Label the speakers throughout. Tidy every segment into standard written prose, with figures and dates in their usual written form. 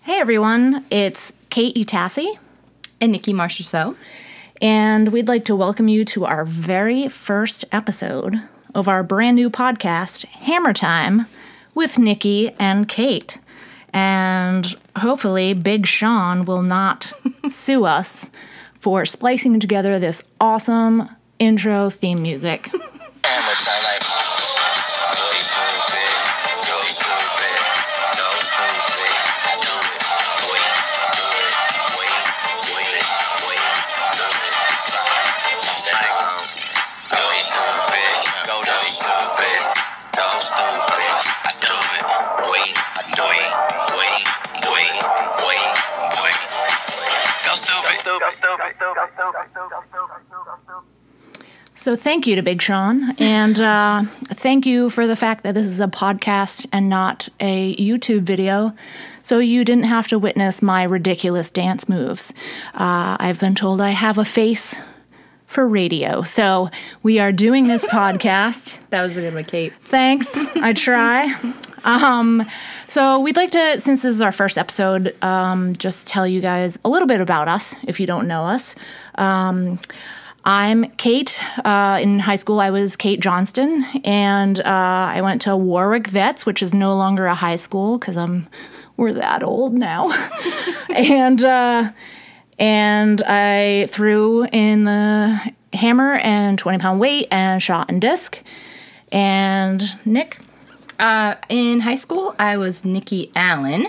Speaker 1: Hey everyone, it's Kate Utassi
Speaker 2: and Nikki Marchessault,
Speaker 1: and we'd like to welcome you to our very first episode of our brand new podcast, Hammer Time, with Nikki and Kate. And hopefully Big Sean will not sue us for splicing together this awesome intro theme music.
Speaker 3: Hammer time, like, go stupid, go stupid, go stupid. I do it, wait, do it, wait, do it, do it. Step go stupid, go stupid, go stupid. I do it, wait, I do it, wait, go stupid, go stupid.
Speaker 1: So thank you to Big Sean, and thank you for the fact that this is a podcast and not a YouTube video, so you didn't have to witness my ridiculous dance moves. I've been told I have a face for radio, so we are doing this podcast.
Speaker 2: That was a good one, Kate.
Speaker 1: Thanks. I try. So we'd like to, since this is our first episode, just tell you guys a little bit about us, if you don't know us. I'm Kate. In high school, I was Kate Johnston, and I went to Warwick Vets, which is no longer a high school because we're that old now. and I threw in the hammer and 20-pound weight and shot and disc. And Nick?
Speaker 2: In high school, I was Nikki Allen,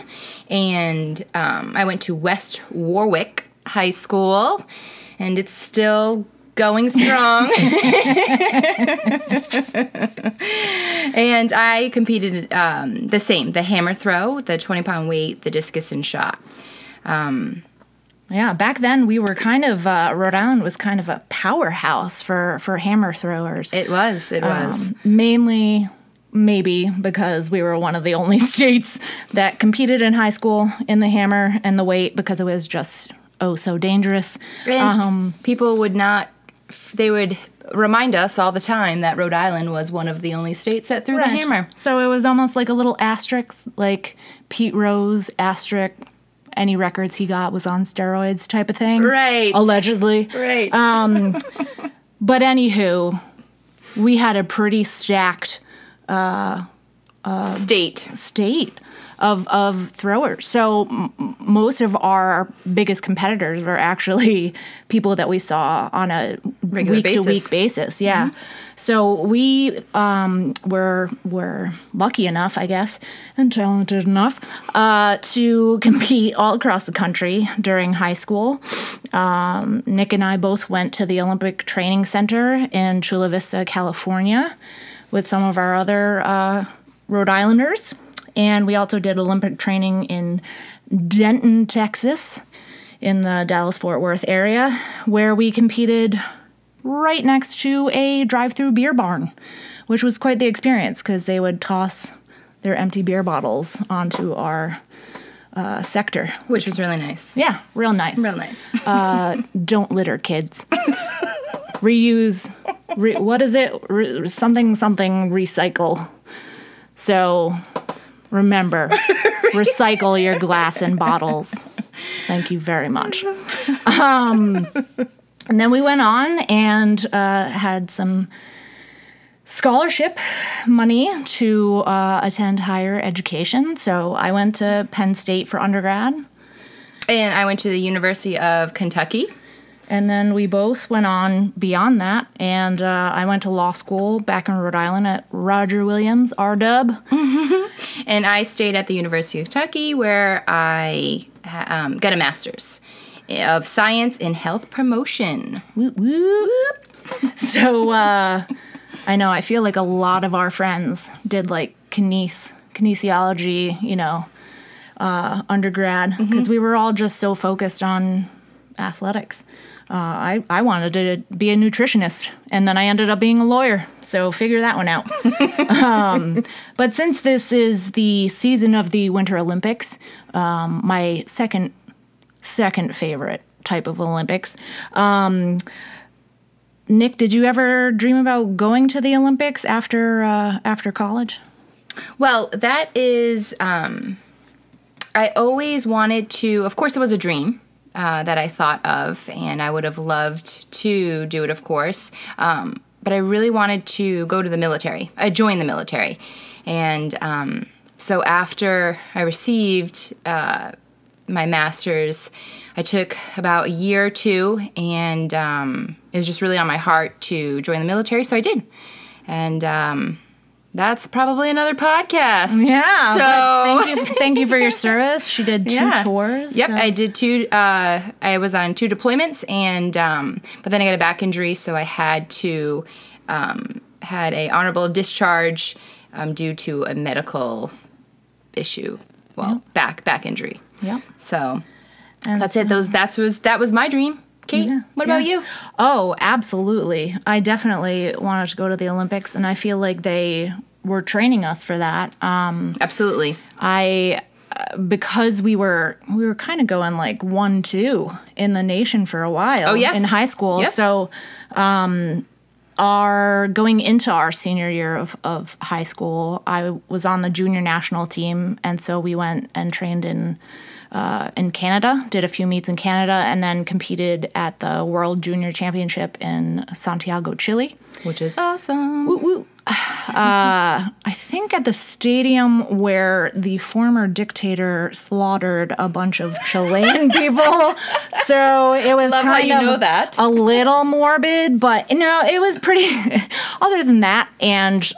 Speaker 2: and I went to West Warwick High School, and it's still going strong. And I competed the hammer throw, the 20-pound weight, the discus, and shot.
Speaker 1: Yeah, back then we were kind of, Rhode Island was kind of a powerhouse for hammer throwers.
Speaker 2: It was.
Speaker 1: Mainly, maybe, because we were one of the only states that competed in high school in the hammer and the weight because it was just so dangerous.
Speaker 2: And people would they would remind us all the time that Rhode Island was one of the only states that threw the hammer.
Speaker 1: So it was almost like a little asterisk, like Pete Rose asterisk, any records he got was on steroids type of thing.
Speaker 2: Right.
Speaker 1: Allegedly.
Speaker 2: Right.
Speaker 1: But anywho, we had a pretty stacked state of throwers. So most of our biggest competitors were actually people that we saw on a week-to-week basis. Yeah. Mm-hmm. So we were lucky enough, I guess, and talented enough to compete all across the country during high school. Nick and I both went to the Olympic Training Center in Chula Vista, California, with some of our other Rhode Islanders. And we also did Olympic training in Denton, Texas, in the Dallas-Fort Worth area, where we competed right next to a drive-through beer barn, which was quite the experience because they would toss their empty beer bottles onto our sector.
Speaker 2: Which was really nice.
Speaker 1: Yeah, real nice.
Speaker 2: Real nice.
Speaker 1: Don't litter, kids. Reuse. What is it? Something recycle. So remember, recycle your glass and bottles. Thank you very much. And then we went on and had some scholarship money to attend higher education. So I went to Penn State for undergrad.
Speaker 2: And I went to the University of Kentucky.
Speaker 1: And then we both went on beyond that, and I went to law school back in Rhode Island at Roger Williams, R-Dub.
Speaker 2: And I stayed at the University of Kentucky, where I got a master's of science in health promotion.
Speaker 1: Whoop, whoop. So I know, I feel like a lot of our friends did like kinesiology, undergrad, because we were all just so focused on athletics. I wanted to be a nutritionist, and then I ended up being a lawyer, so figure that one out. But since this is the season of the Winter Olympics, my second favorite type of Olympics, Nick, did you ever dream about going to the Olympics after college?
Speaker 2: Well, that is I always wanted to, of course, it was a dream that I thought of, and I would have loved to do it, of course. But I really wanted to go to the military. I joined the military. And so after I received my master's, I took about a year or two, and it was just really on my heart to join the military, so I did. And that's probably another podcast.
Speaker 1: Yeah.
Speaker 2: So
Speaker 1: thank you for your service. She did 2 tours.
Speaker 2: Yep,
Speaker 1: so.
Speaker 2: I did 2. I was on 2 deployments, and but then I got a back injury, so I had to had a honorable discharge due to a medical issue. Well, back injury.
Speaker 1: Yeah.
Speaker 2: So that's it. That was my dream. Kate, what about you?
Speaker 1: Oh, absolutely. I definitely wanted to go to the Olympics, and I feel like they were training us for that.
Speaker 2: Absolutely.
Speaker 1: Because we were kind of going like 1-2 in the nation for a while.
Speaker 2: Oh, yes.
Speaker 1: In high school.
Speaker 2: Yep.
Speaker 1: So going into our senior year of high school, I was on the junior national team, and so we went and trained in Canada, did a few meets in Canada, and then competed at the World Junior Championship in Santiago, Chile.
Speaker 2: Which is awesome.
Speaker 1: Woo, woo. I think at the stadium where the former dictator slaughtered a bunch of Chilean people. So it was
Speaker 2: Love
Speaker 1: kind
Speaker 2: how you
Speaker 1: of
Speaker 2: know that.
Speaker 1: a little morbid, but it was pretty. Other than that, and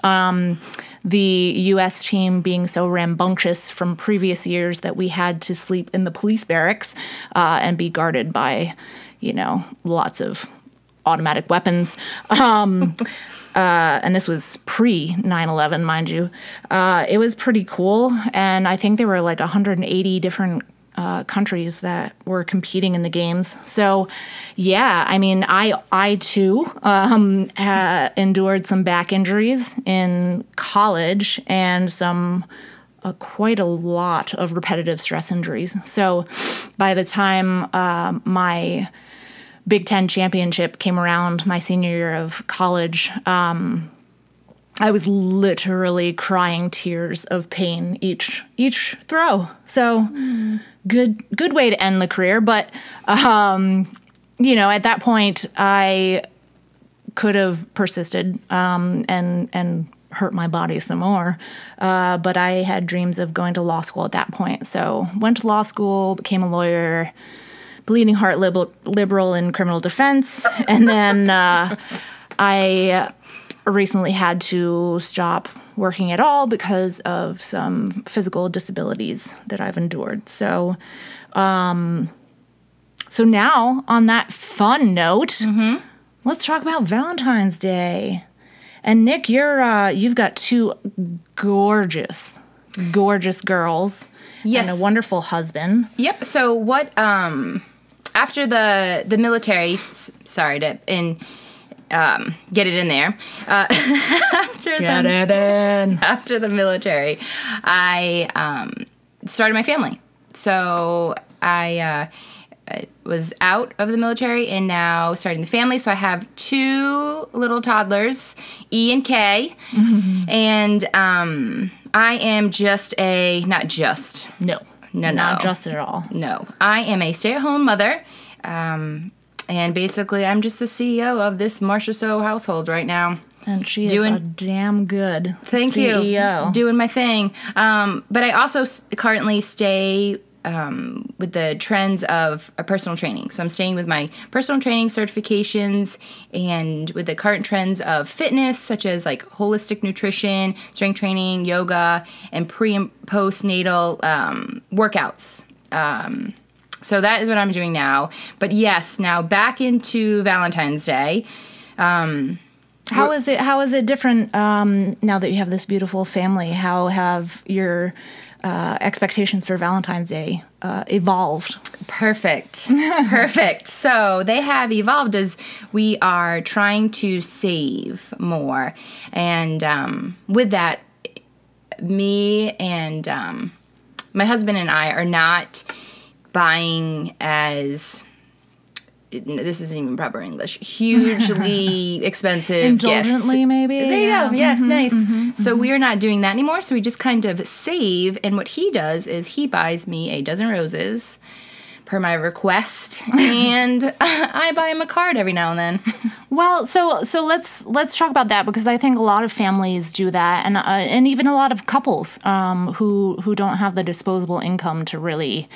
Speaker 1: the U.S. team being so rambunctious from previous years that we had to sleep in the police barracks and be guarded by, lots of automatic weapons. And this was pre-9/11, mind you. It was pretty cool, and I think there were like 180 different countries that were competing in the games. So, yeah, I mean, I too endured some back injuries in college and some quite a lot of repetitive stress injuries. So, by the time my Big Ten championship came around my senior year of college, I was literally crying tears of pain each throw. So good way to end the career. But at that point, I could have persisted and hurt my body some more. But I had dreams of going to law school at that point. So went to law school, became a lawyer, bleeding heart liberal in criminal defense. And then I recently had to stop working at all because of some physical disabilities that I've endured. So now on that fun note, let's talk about Valentine's Day. And Nick, you've got 2 gorgeous girls.
Speaker 2: Yes.
Speaker 1: And a wonderful husband.
Speaker 2: Yep. So what, after the military, sorry to get it in there. After the military, I started my family. So I was out of the military and now starting the family. So I have 2 little toddlers, E and K, and I am not just
Speaker 1: at all.
Speaker 2: No, I am a stay-at-home mother, and basically I'm just the CEO of this Marcia So household right now.
Speaker 1: And she is a damn good
Speaker 2: Thank
Speaker 1: CEO.
Speaker 2: You. Doing my thing. But I also currently stay with the trends of a personal training. So I'm staying with my personal training certifications and with the current trends of fitness, such as like holistic nutrition, strength training, yoga, and pre and postnatal workouts. So that is what I'm doing now. But yes, now back into Valentine's Day.
Speaker 1: How is it different now that you have this beautiful family? How have your expectations for Valentine's Day evolved?
Speaker 2: Perfect. So they have evolved as we are trying to save more. And with that, me and my husband and I are not buying as this isn't even proper English, hugely expensive
Speaker 1: Indulgently,
Speaker 2: gifts.
Speaker 1: maybe?
Speaker 2: There you go. Yeah, nice. So we're not doing that anymore. So we just kind of save. And what he does is he buys me a dozen roses per my request, and I buy him a card every now and then.
Speaker 1: Well, so let's talk about that, because I think a lot of families do that, and even a lot of couples who don't have the disposable income to really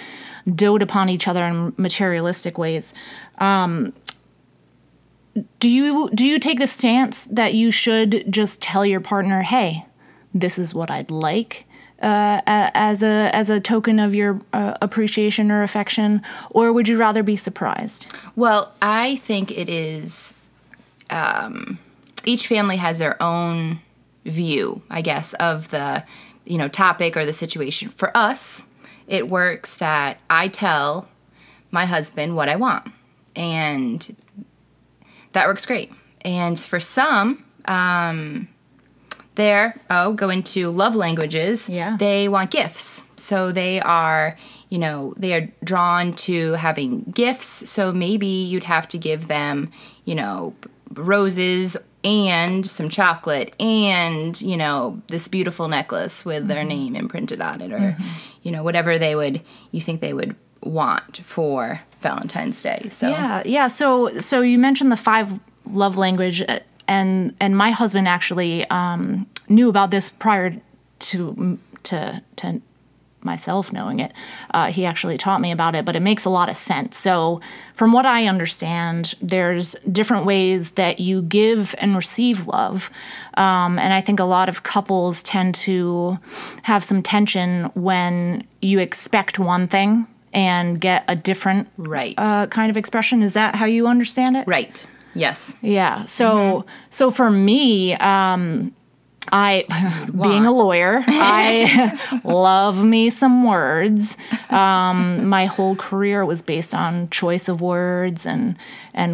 Speaker 1: dote upon each other in materialistic ways. Do you take the stance that you should just tell your partner, hey, this is what I'd like, as a token of your appreciation or affection, or would you rather be surprised?
Speaker 2: Well, I think it is, each family has their own view, I guess, of the, topic or the situation. For us, it works that I tell my husband what I want, and that works great. And for some, go into love languages.
Speaker 1: Yeah.
Speaker 2: They want gifts. So they are drawn to having gifts. So maybe you'd have to give them, roses and some chocolate and, this beautiful necklace with their name imprinted on it, or, whatever you think they would want for Valentine's Day. So
Speaker 1: yeah. So you mentioned the 5 love language. And my husband actually knew about this prior to myself knowing it. He actually taught me about it, but it makes a lot of sense. So from what I understand, there's different ways that you give and receive love. And I think a lot of couples tend to have some tension when you expect one thing and get a different kind of expression. Is that how you understand it?
Speaker 2: Right. Yes.
Speaker 1: Yeah. So for me, being a lawyer, I love me some words. My whole career was based on choice of words and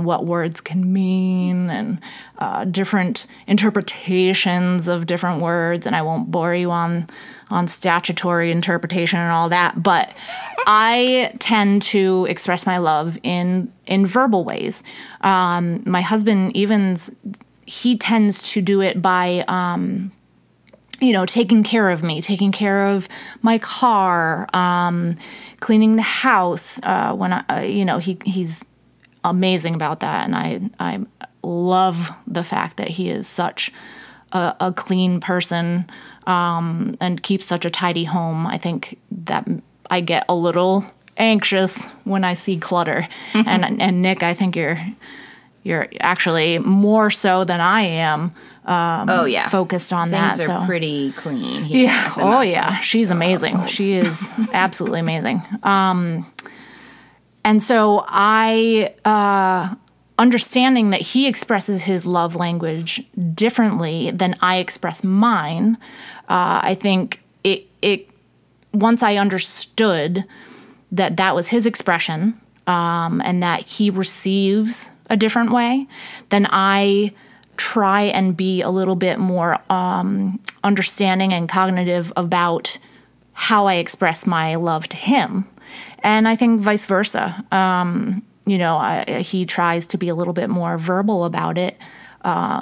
Speaker 1: what words can mean, and different interpretations of different words. And I won't bore you on statutory interpretation and all that, but I tend to express my love in verbal ways. My husband he tends to do it by, taking care of me, taking care of my car, cleaning the house. He's amazing about that, and I love the fact that he is such a clean person, and keeps such a tidy home. I think that I get a little anxious when I see clutter. And Nick, I think you're actually more so than I am. Focused on that.
Speaker 2: Things are pretty clean here.
Speaker 1: Yeah. Oh yeah. She's amazing. Household. She is absolutely amazing. And so I, understanding that he expresses his love language differently than I express mine, I think it once I understood that was his expression, and that he receives a different way, then I try and be a little bit more understanding and cognitive about how I express my love to him. And I think vice versa. He tries to be a little bit more verbal about it,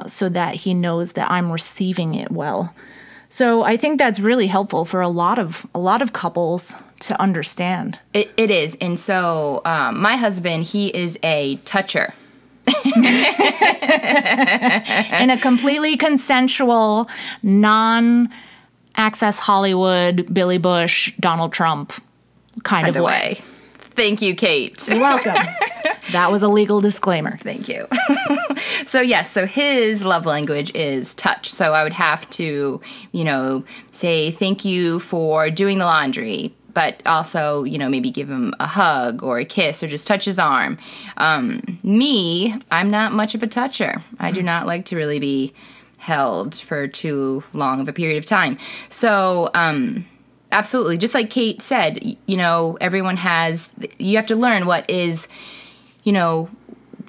Speaker 1: so that he knows that I'm receiving it well. So I think that's really helpful for a lot of couples to understand.
Speaker 2: It is. And so my husband, he is a toucher.
Speaker 1: In a completely consensual, non-access Hollywood, Billy Bush, Donald Trump kind of way.
Speaker 2: Thank you, Kate.
Speaker 1: You're welcome. That was a legal disclaimer.
Speaker 2: Thank you. So his love language is touch. So I would have to, say thank you for doing the laundry, but also, maybe give him a hug or a kiss or just touch his arm. Me, I'm not much of a toucher. I do not like to really be held for too long of a period of time. So, absolutely. Just like Kate said, everyone you have to learn what is,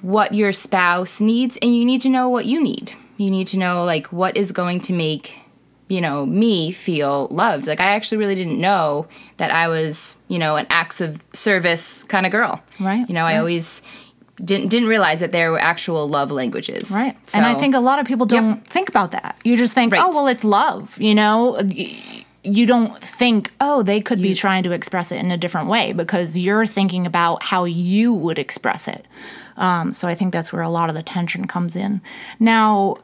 Speaker 2: what your spouse needs, and you need to know what you need. You need to know, what is going to make, me feel loved. I actually really didn't know that I was, an acts of service kind of girl.
Speaker 1: Right.
Speaker 2: I always didn't realize that there were actual love languages.
Speaker 1: Right.
Speaker 2: So,
Speaker 1: and I think a lot of people don't think about that. You just think, oh, well, it's love, you know? You don't think, oh, they could be trying to express it in a different way because you're thinking about how you would express it. So I think that's where a lot of the tension comes in. Now,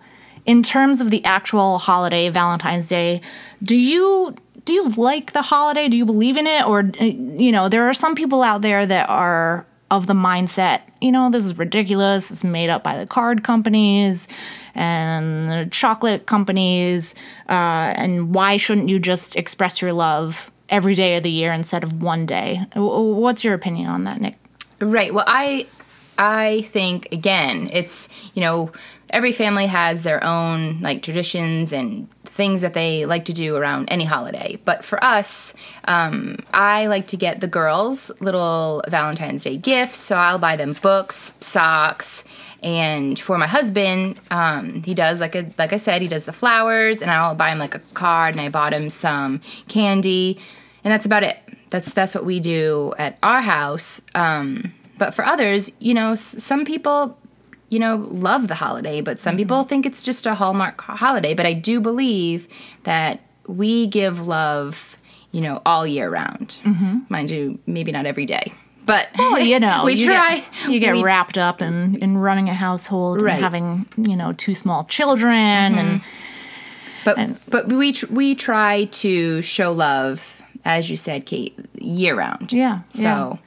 Speaker 1: in terms of the actual holiday, Valentine's Day, do you like the holiday? Do you believe in it? Or, you know, there are some people out there that are of the mindset, you know, this is ridiculous. It's made up by the card companies and the chocolate companies. And why shouldn't you just express your love every day of the year instead of one day? What's your opinion on that, Nick?
Speaker 2: Right. Well, I think, again, it's, you know, every family has their own, like, traditions and things that they like to do around any holiday. But for us, I like to get the girls little Valentine's Day gifts. So I'll buy them books, socks, and for my husband, he does, like I said, he does the flowers, and I'll buy him, like, a card, and I bought him some candy, and that's about it. That's what we do at our house. But for others, you know, some people, you know, love the holiday, but some people think it's just a Hallmark holiday. But I do believe that we give love, you know, all year round. Mind you, maybe not every day. But,
Speaker 1: well, you know,
Speaker 2: we try.
Speaker 1: You get wrapped up in running a household and having, you know, 2 small children.
Speaker 2: But we try to show love, as you said, Kate, year round.
Speaker 1: Yeah.
Speaker 2: So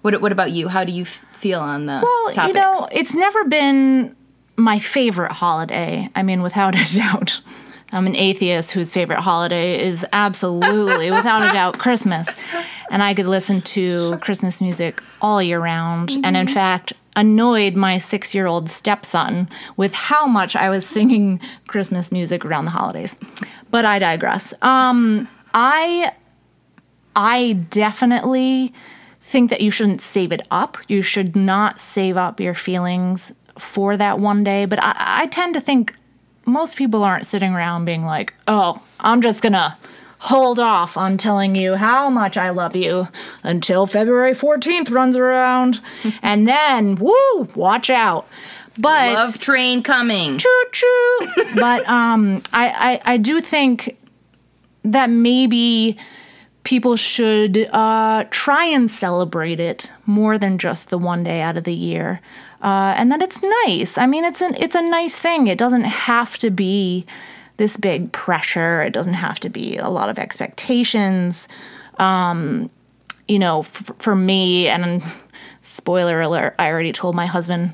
Speaker 2: what about you? How do you feel on the topic?
Speaker 1: Well, you know, it's never been my favorite holiday. I mean, without a doubt. I'm an atheist whose favorite holiday is absolutely, without a doubt, Christmas. And I could listen to Christmas music all year round. And in fact, annoyed my 6-year-old stepson with how much I was singing Christmas music around the holidays. But I digress. I definitely think that you shouldn't save it up. You should not save up your feelings for that one day. But I tend to think most people aren't sitting around being like, oh, I'm just going to hold off on telling you how much I love you until February 14th runs around. And then, woo, watch out. But
Speaker 2: love train coming.
Speaker 1: Choo-choo. But I do think that maybe people should try and celebrate it more than just the one day out of the year. And that it's nice. I mean, it's a nice thing. It doesn't have to be this big pressure. It doesn't have to be a lot of expectations. You know, for me, and spoiler alert, I already told my husband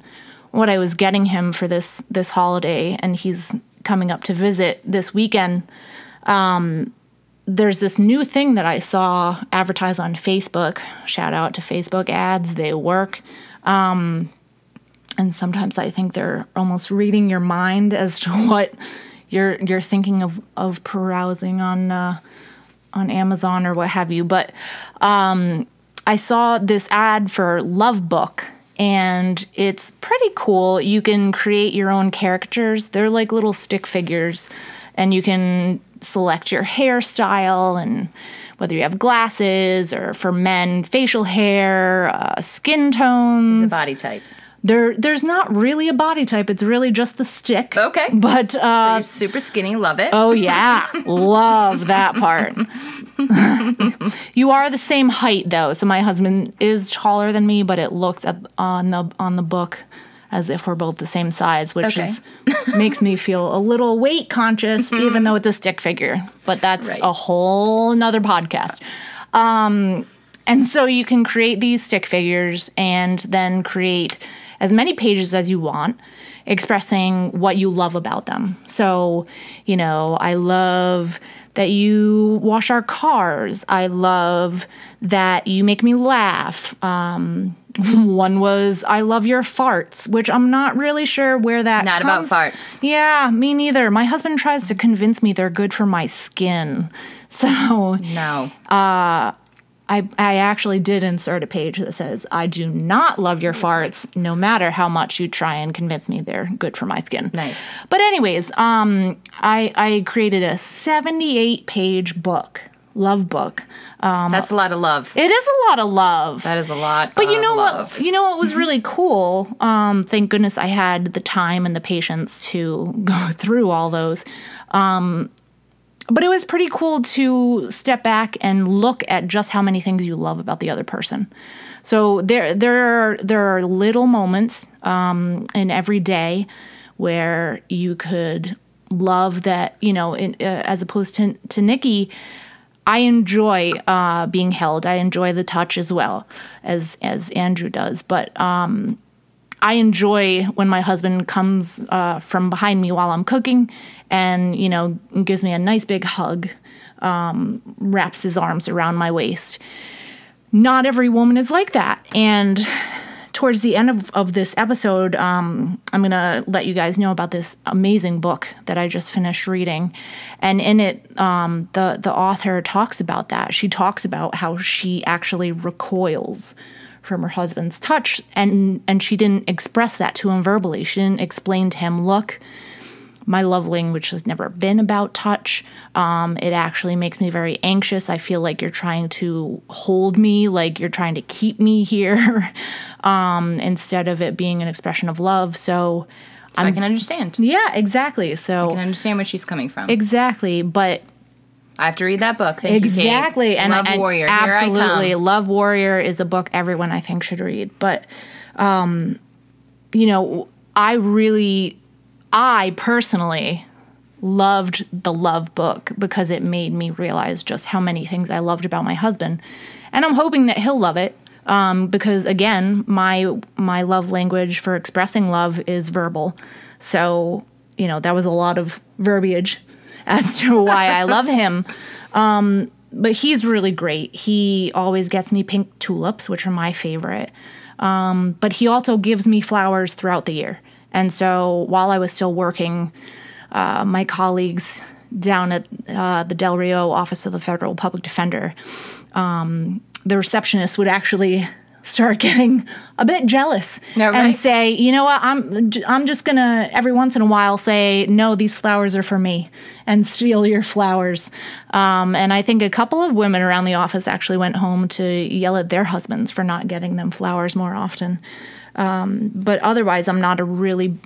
Speaker 1: what I was getting him for this holiday, and he's coming up to visit this weekend. There's this new thing that I saw advertised on Facebook. Shout out to Facebook ads. They work. And sometimes I think they're almost reading your mind as to what you're thinking of perusing on Amazon or what have you. But I saw this ad for Love Book, and it's pretty cool. You can create your own caricatures. They're like little stick figures, and you can select your hairstyle and whether you have glasses or, for men, facial hair, skin tones.
Speaker 2: The body type.
Speaker 1: There's not really a body type. It's really just the stick.
Speaker 2: Okay.
Speaker 1: But
Speaker 2: so you're super skinny. Love it.
Speaker 1: Oh, yeah. Love that part. You are the same height, though. So my husband is taller than me, but it looks on the book as if we're both the same size, which makes me feel a little weight conscious, even though it's a stick figure. But that's a whole nother podcast. And so you can create these stick figures and then create as many pages as you want, expressing what you love about them. So, you know, I love that you wash our cars. I love that you make me laugh. One was, I love your farts, which I'm not really sure where that
Speaker 2: Not
Speaker 1: comes.
Speaker 2: about farts.
Speaker 1: Yeah, me neither. My husband tries to convince me they're good for my skin. So
Speaker 2: No.
Speaker 1: I actually did insert a page that says, I do not love your farts, no matter how much you try and convince me they're good for my skin.
Speaker 2: Nice.
Speaker 1: But anyways, I created a 78-page book love book.
Speaker 2: That's a lot of love.
Speaker 1: It is a lot of love.
Speaker 2: That is a lot.
Speaker 1: But
Speaker 2: of love.
Speaker 1: You know what was really cool? Thank goodness I had the time and the patience to go through all those. But it was pretty cool to step back and look at just how many things you love about the other person. So there are little moments in every day where you could love that, you know, as opposed to Nikki, I enjoy being held. I enjoy the touch as well as Andrew does. But I enjoy when my husband comes from behind me while I'm cooking and, you know, gives me a nice big hug, wraps his arms around my waist. Not every woman is like that. And towards the end of this episode, I'm going to let you guys know about this amazing book that I just finished reading. And in it, the author talks about that. She talks about how she actually recoils from her husband's touch, and she didn't express that to him verbally. She didn't explain to him, look, my love language has never been about touch. It actually makes me very anxious. I feel like you're trying to hold me, like you're trying to keep me here, instead of it being an expression of love. So
Speaker 2: I can understand.
Speaker 1: Yeah, exactly. So
Speaker 2: I can understand where she's coming from.
Speaker 1: Exactly, but
Speaker 2: I have to read that book. Thank
Speaker 1: exactly.
Speaker 2: you, Kate. Love Warrior.
Speaker 1: Absolutely. Love Warrior is a book everyone I think should read. But, you know, I personally loved the Love book because it made me realize just how many things I loved about my husband. And I'm hoping that he'll love it because, again, my love language for expressing love is verbal. So, you know, that was a lot of verbiage as to why I love him. But he's really great. He always gets me pink tulips, which are my favorite. But he also gives me flowers throughout the year. And so while I was still working, my colleagues down at the Del Rio office of the Federal Public Defender, the receptionist would actually start getting a bit jealous and say, you know what, I'm just going to every once in a while say, no, these flowers are for me, and steal your flowers. And I think a couple of women around the office actually went home to yell at their husbands for not getting them flowers more often. But otherwise, I'm not a really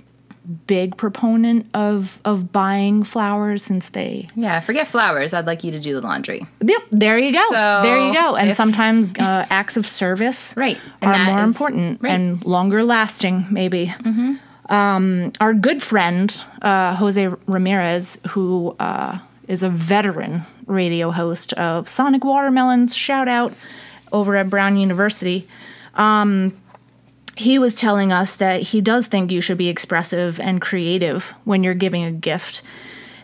Speaker 1: big proponent of buying flowers since they...
Speaker 2: Yeah, forget flowers. I'd like you to do the laundry.
Speaker 1: Yep, there you go.
Speaker 2: So
Speaker 1: there you go. And sometimes acts of service are more important and longer lasting, maybe. Mm-hmm. Our good friend, Jose Ramirez, who is a veteran radio host of Sonic Watermelons, shout out, over at Brown University, he was telling us that he does think you should be expressive and creative when you're giving a gift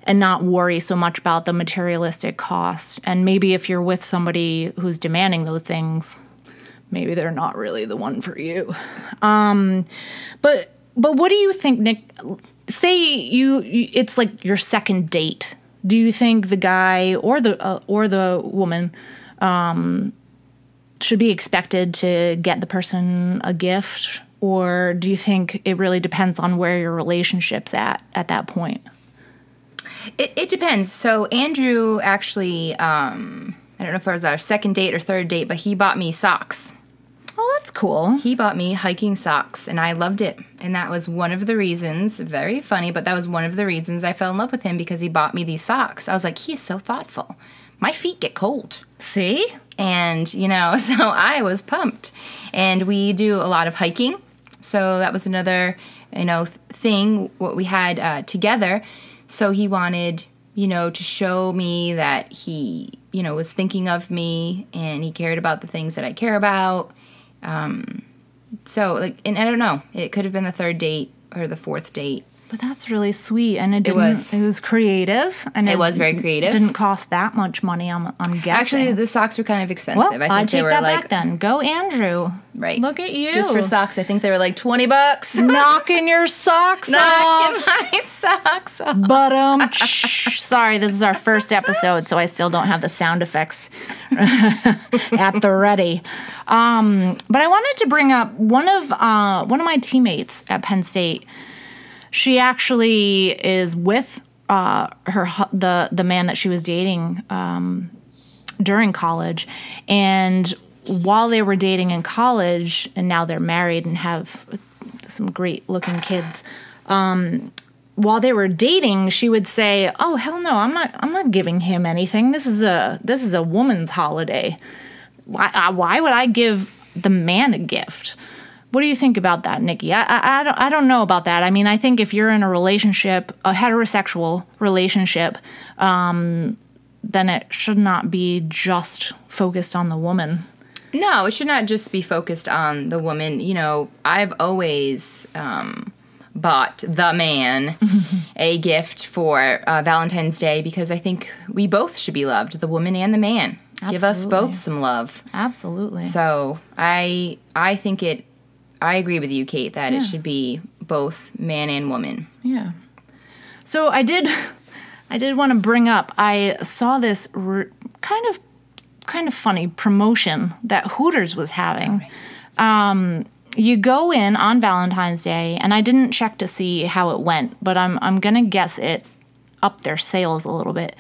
Speaker 1: and not worry so much about the materialistic cost. And maybe if you're with somebody who's demanding those things, maybe they're not really the one for you. But what do you think, Nick? Say it's like your second date. Do you think the guy or the woman should be expected to get the person a gift, or do you think it really depends on where your relationship's at that point?
Speaker 2: It depends. So Andrew actually, I don't know if it was our second date or third date, but he bought me socks.
Speaker 1: Oh, that's cool.
Speaker 2: He bought me hiking socks, and I loved it. And that was one of the reasons, very funny, but that was one of the reasons I fell in love with him, because he bought me these socks. I was like, he is so thoughtful. My feet get cold.
Speaker 1: See?
Speaker 2: And, you know, so I was pumped. And we do a lot of hiking. So that was another, you know, thing, what we had together. So he wanted, you know, to show me that he, you know, was thinking of me and he cared about the things that I care about. So, like, and I don't know, it could have been the third date or the fourth date.
Speaker 1: But that's really sweet, and it was creative, and
Speaker 2: it was very creative.
Speaker 1: Didn't cost that much money. I'm guessing.
Speaker 2: Actually, the socks were kind of expensive.
Speaker 1: Well, I take that back then. Go, Andrew.
Speaker 2: Right.
Speaker 1: Look at you.
Speaker 2: Just for socks, I think they were like $20.
Speaker 1: Knocking your socks off.
Speaker 2: Knocking my socks off.
Speaker 1: But sorry, this is our first episode, so I still don't have the sound effects at the ready. But I wanted to bring up one of my teammates at Penn State. She actually is with the man that she was dating during college. And while they were dating in college, and now they're married and have some great looking kids, while they were dating, she would say, "Oh, hell no, I'm not giving him anything. This is a woman's holiday. Why would I give the man a gift?" What do you think about that, Nikki? I don't know about that. I mean, I think if you're in a relationship, a heterosexual relationship, then it should not be just focused on the woman.
Speaker 2: No, it should not just be focused on the woman. You know, I've always bought the man a gift for Valentine's Day because I think we both should be loved, the woman and the man. Absolutely. Give us both some love.
Speaker 1: Absolutely.
Speaker 2: So I think I agree with you, Kate, that it should be both man and woman.
Speaker 1: Yeah. So I did want to bring up, I saw this kind of funny promotion that Hooters was having. Right. You go in on Valentine's Day, and I didn't check to see how it went, but I'm going to guess it upped their sales a little bit.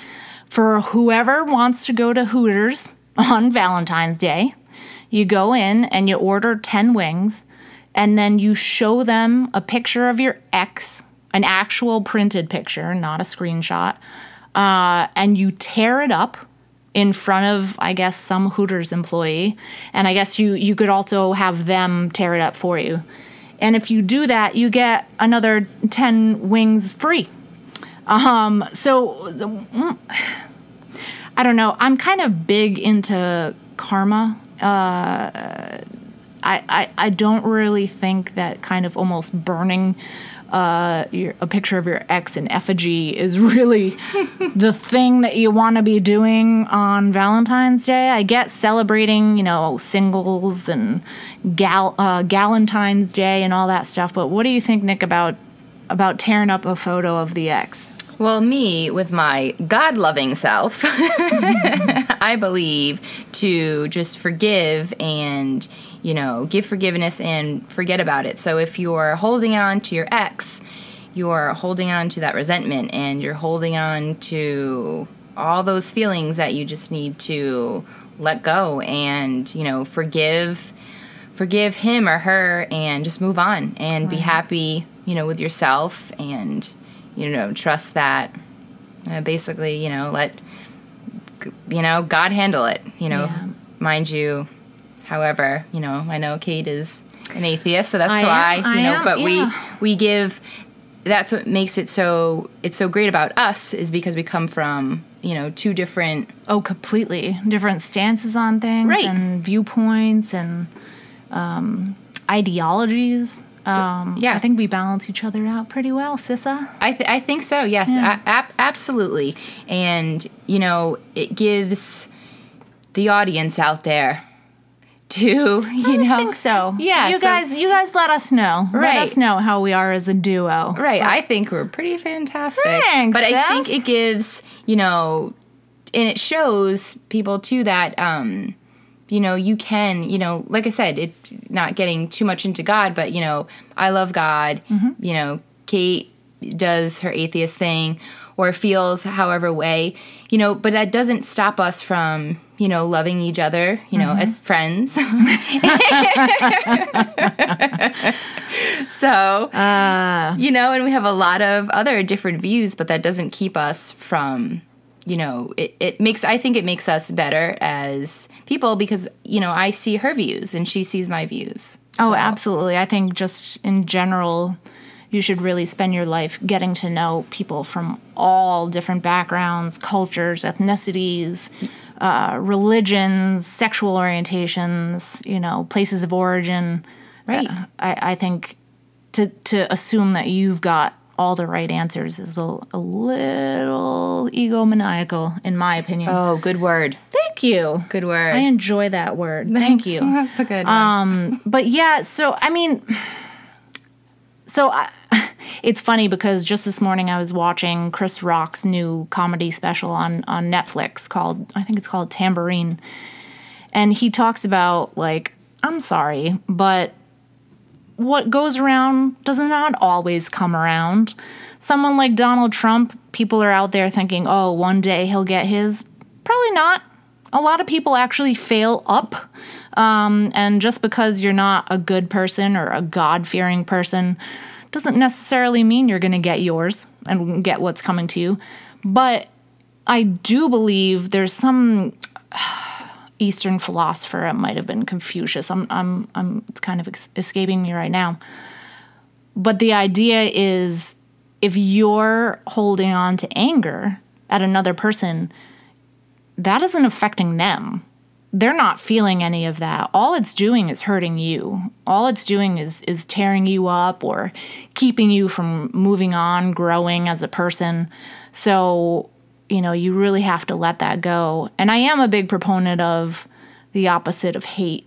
Speaker 1: For whoever wants to go to Hooters on Valentine's Day, you go in and you order 10 wings, and then you show them a picture of your ex, an actual printed picture, not a screenshot, and you tear it up in front of, I guess, some Hooters employee. And I guess you could also have them tear it up for you. And if you do that, you get another 10 wings free. So I don't know. I'm kind of big into karma. I don't really think that kind of almost burning a picture of your ex in effigy is really the thing that you want to be doing on Valentine's Day. I get celebrating, singles and Galentine's Day and all that stuff, but what do you think, Nick, about tearing up a photo of the ex?
Speaker 2: Well, me, with my God-loving self, I believe to just forgive and, give forgiveness and forget about it. So if you're holding on to your ex, you're holding on to that resentment and you're holding on to all those feelings that you just need to let go and, forgive him or her and just move on and be happy, with yourself and trust that basically, let, God handle it, mind you. However, I know Kate is an atheist, so that's we give, that's what makes it's so great about us is because we come from, two different.
Speaker 1: Oh, completely different stances on things.
Speaker 2: Right.
Speaker 1: And viewpoints and ideologies. I think we balance each other out pretty well, Sissa.
Speaker 2: I think so, yes. Yeah. Absolutely. And, it gives the audience out there to,
Speaker 1: I think so.
Speaker 2: Yeah.
Speaker 1: You guys let us know.
Speaker 2: Right.
Speaker 1: Let us know how we are as a duo.
Speaker 2: Right. But I think we're pretty fantastic.
Speaker 1: Thanks,
Speaker 2: but
Speaker 1: Seth.
Speaker 2: I think it gives, and it shows people, too, that, you can, like I said, it's not getting too much into God, but, I love God. Mm-hmm. Kate does her atheist thing or feels however way, but that doesn't stop us from, loving each other, as friends. So, and we have a lot of other different views, but that doesn't keep us from, I think it makes us better as people because, I see her views and she sees my views.
Speaker 1: So. Oh, absolutely. I think just in general, you should really spend your life getting to know people from all different backgrounds, cultures, ethnicities, religions, sexual orientations, places of origin.
Speaker 2: Right.
Speaker 1: I think to assume that you've got all the right answers is a little egomaniacal, in my opinion.
Speaker 2: Oh, good word.
Speaker 1: Thank you.
Speaker 2: Good word.
Speaker 1: I enjoy that word. Thank you.
Speaker 2: That's a good one.
Speaker 1: But yeah, so I mean, it's funny because just this morning I was watching Chris Rock's new comedy special on Netflix I think it's called Tambourine. And he talks about, I'm sorry, but what goes around does not always come around. Someone like Donald Trump, people are out there thinking, oh, one day he'll get his. Probably not. A lot of people actually fail up. And just because you're not a good person or a God-fearing person doesn't necessarily mean you're going to get yours and get what's coming to you. But I do believe there's some Eastern philosopher, it might have been Confucius. It's kind of escaping me right now. But the idea is, if you're holding on to anger at another person, that isn't affecting them. They're not feeling any of that. All it's doing is hurting you. All it's doing is tearing you up or keeping you from moving on, growing as a person. So, you really have to let that go. And I am a big proponent of the opposite of hate.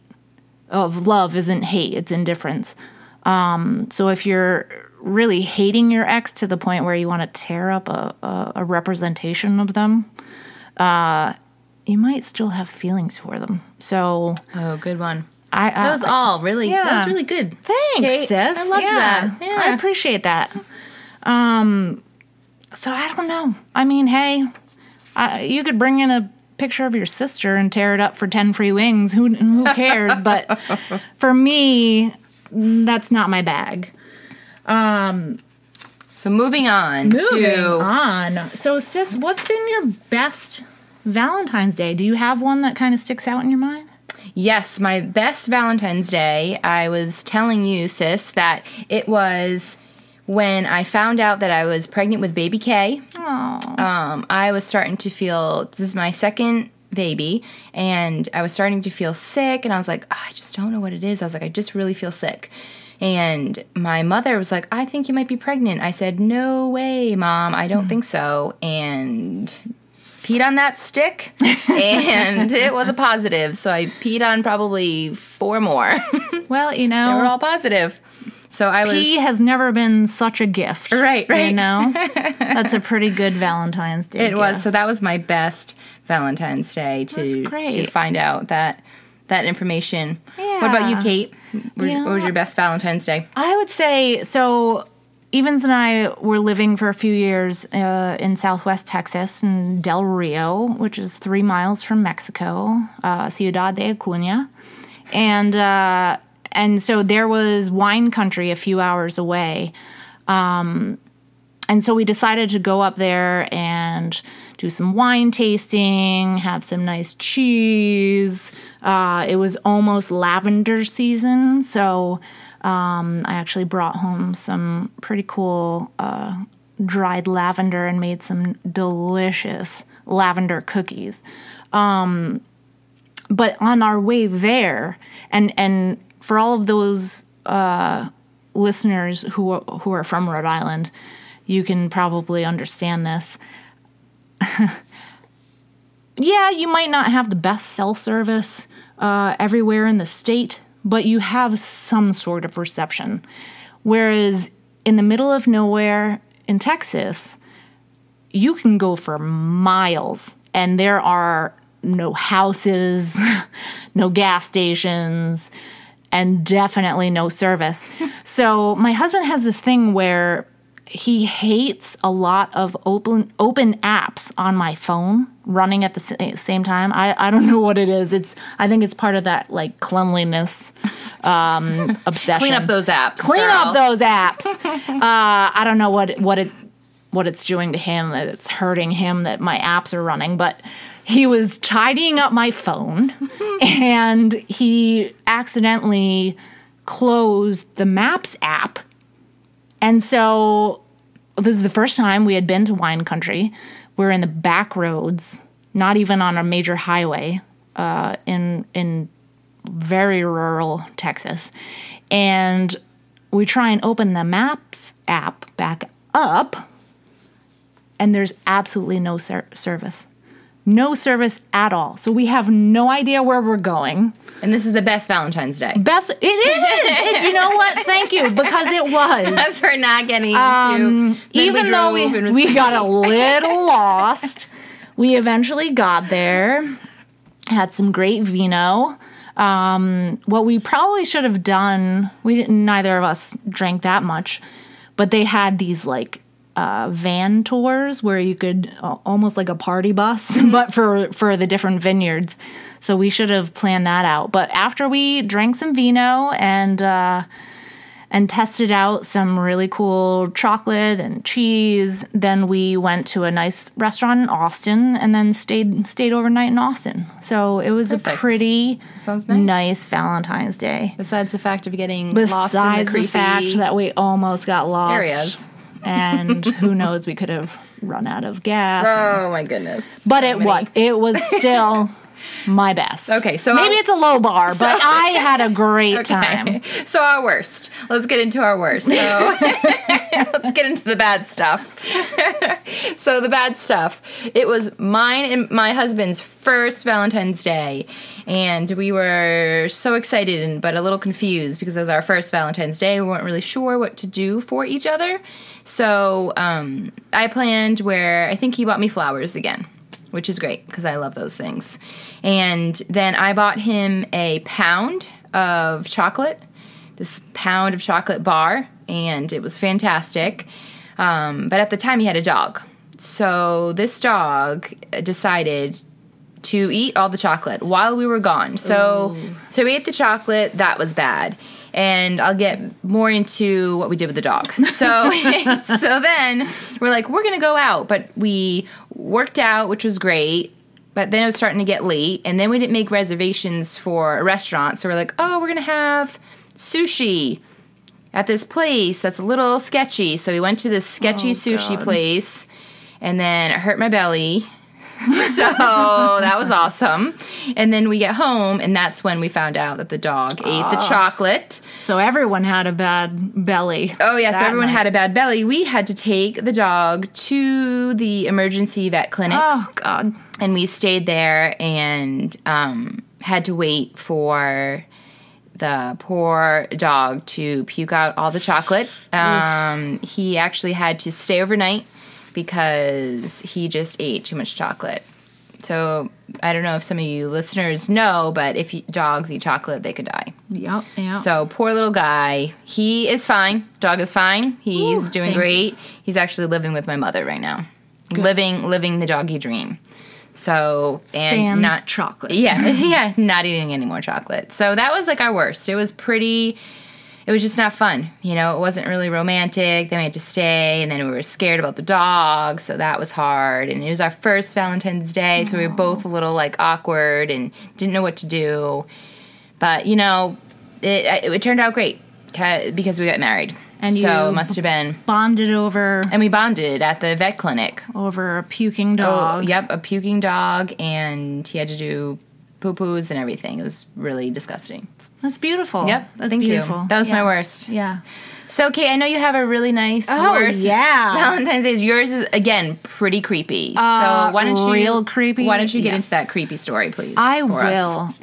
Speaker 1: Of love isn't hate, it's indifference. So if you're really hating your ex to the point where you want to tear up a representation of them, you might still have feelings for them. So,
Speaker 2: good one. That was all really. Yeah. That was really good.
Speaker 1: Thanks,
Speaker 2: Kate.
Speaker 1: sis.
Speaker 2: I loved that. Yeah.
Speaker 1: I appreciate that. So I don't know. I mean, hey, you could bring in a picture of your sister and tear it up for 10 free wings. Who cares? But for me, that's not my bag.
Speaker 2: So moving on.
Speaker 1: So, sis, what's been your best Valentine's Day? Do you have one that kind of sticks out in your mind?
Speaker 2: Yes, my best Valentine's Day, I was telling you, sis, that it was when I found out that I was pregnant with baby K. I was starting to feel, this is my second baby, and I was starting to feel sick, and I was like, I just don't know what it is. I was like, I just really feel sick. And my mother was like, I think you might be pregnant. I said, no way, Mom, I don't think so. And peed on that stick, and it was a positive. So I peed on probably 4 more.
Speaker 1: Well,
Speaker 2: they were all positive. So
Speaker 1: pee has never been such a gift.
Speaker 2: Right.
Speaker 1: That's a pretty good Valentine's Day gift.
Speaker 2: Was. So that was my best Valentine's Day to find out that information. Yeah. What about you, Kate? What was your best Valentine's Day?
Speaker 1: I would say, so Evans and I were living for a few years in Southwest Texas in Del Rio, which is 3 miles from Mexico, Ciudad de Acuña. And so there was wine country a few hours away. And so we decided to go up there and do some wine tasting, have some nice cheese. It was almost lavender season, so I actually brought home some pretty cool dried lavender and made some delicious lavender cookies. But on our way there, and for all of those listeners who are from Rhode Island, you can probably understand this. Yeah, you might not have the best cell service everywhere in the state, but you have some sort of reception. Whereas in the middle of nowhere in Texas, you can go for miles and there are no houses, no gas stations, and definitely no service. So my husband has this thing where he hates a lot of open apps on my phone running at the same time. I don't know what it is. I think it's part of that like cleanliness obsession.
Speaker 2: Clean up those apps.
Speaker 1: Clean up those apps. I don't know what it's doing to him, that it's hurting him that my apps are running, but he was tidying up my phone and he accidentally closed the Maps app. And so this is the first time we had been to wine country. We're in the back roads, not even on a major highway, in very rural Texas. And we try and open the Maps app back up, and there's absolutely no service. No service at all. So we have no idea where we're going.
Speaker 2: And this is the best Valentine's Day.
Speaker 1: It is. You know what? Thank you, because it was.
Speaker 2: That's for not getting into.
Speaker 1: Even though we got a little lost, we eventually got there. Had some great vino. What we probably should have done, neither of us drank that much, but they had these like van tours where you could almost like a party bus, but for the different vineyards. So we should have planned that out. But after we drank some vino and tested out some really cool chocolate and cheese, then we went to a nice restaurant in Austin and then stayed overnight in Austin. So it was
Speaker 2: Perfect.
Speaker 1: A pretty
Speaker 2: Sounds
Speaker 1: nice Valentine's Day.
Speaker 2: Besides the fact of getting lost in the creepy
Speaker 1: fact that we almost got lost
Speaker 2: areas.
Speaker 1: And who knows, we could have run out of gas.
Speaker 2: Oh my goodness.
Speaker 1: But it was still my best.
Speaker 2: Okay, so
Speaker 1: maybe it's a low bar, but I had a great time.
Speaker 2: So our worst. Let's get into our worst. So let's get into the bad stuff. So the bad stuff. It was mine and my husband's first Valentine's Day. And we were so excited but a little confused because it was our first Valentine's Day. We weren't really sure what to do for each other. So I planned where I think he bought me flowers again, which is great because I love those things. And then I bought him a pound of chocolate, this pound of chocolate bar, and it was fantastic. But at the time, he had a dog. So this dog decided to eat all the chocolate while we were gone. So he ate the chocolate. That was bad. And I'll get more into what we did with the dog. So so then we're like, we're going to go out. But we worked out, which was great. But then it was starting to get late. And then we didn't make reservations for a restaurant. So we're like, oh, we're going to have sushi at this place that's a little sketchy. So we went to this sketchy sushi place. And then it hurt my belly. So that was awesome. And then we get home, and that's when we found out that the dog ate the chocolate.
Speaker 1: So everyone had a bad belly.
Speaker 2: Oh, yeah, so everyone had a bad belly. We had to take the dog to the emergency vet clinic.
Speaker 1: Oh, God.
Speaker 2: And we stayed there and had to wait for the poor dog to puke out all the chocolate. He actually had to stay overnight because he just ate too much chocolate. So I don't know if some of you listeners know, but if dogs eat chocolate, they could die.
Speaker 1: Yep.
Speaker 2: So poor little guy. He is fine. Dog is fine. He's doing great. He's actually living with my mother right now. Good. Living the doggy dream. So and
Speaker 1: sans
Speaker 2: not
Speaker 1: chocolate.
Speaker 2: Yeah, not eating any more chocolate. So that was like our worst. It was just not fun. You know, it wasn't really romantic. Then we had to stay, and then we were scared about the dog, so that was hard. And it was our first Valentine's Day, so we were both a little, like, awkward and didn't know what to do. But, you know, it turned out great because we got married. And so it must have been...
Speaker 1: bonded over...
Speaker 2: And we bonded at the vet clinic.
Speaker 1: Over a puking dog.
Speaker 2: Oh, yep, a puking dog, and he had to do poo-poos and everything. It was really disgusting.
Speaker 1: That's beautiful.
Speaker 2: Yep.
Speaker 1: That's beautiful.
Speaker 2: You. That was my worst.
Speaker 1: Yeah.
Speaker 2: So, Kate, I know you have a really nice worst Valentine's Day. Yours is, again, pretty creepy. So why don't you...
Speaker 1: Real creepy?
Speaker 2: Why don't you get into that creepy story, please?
Speaker 1: I will.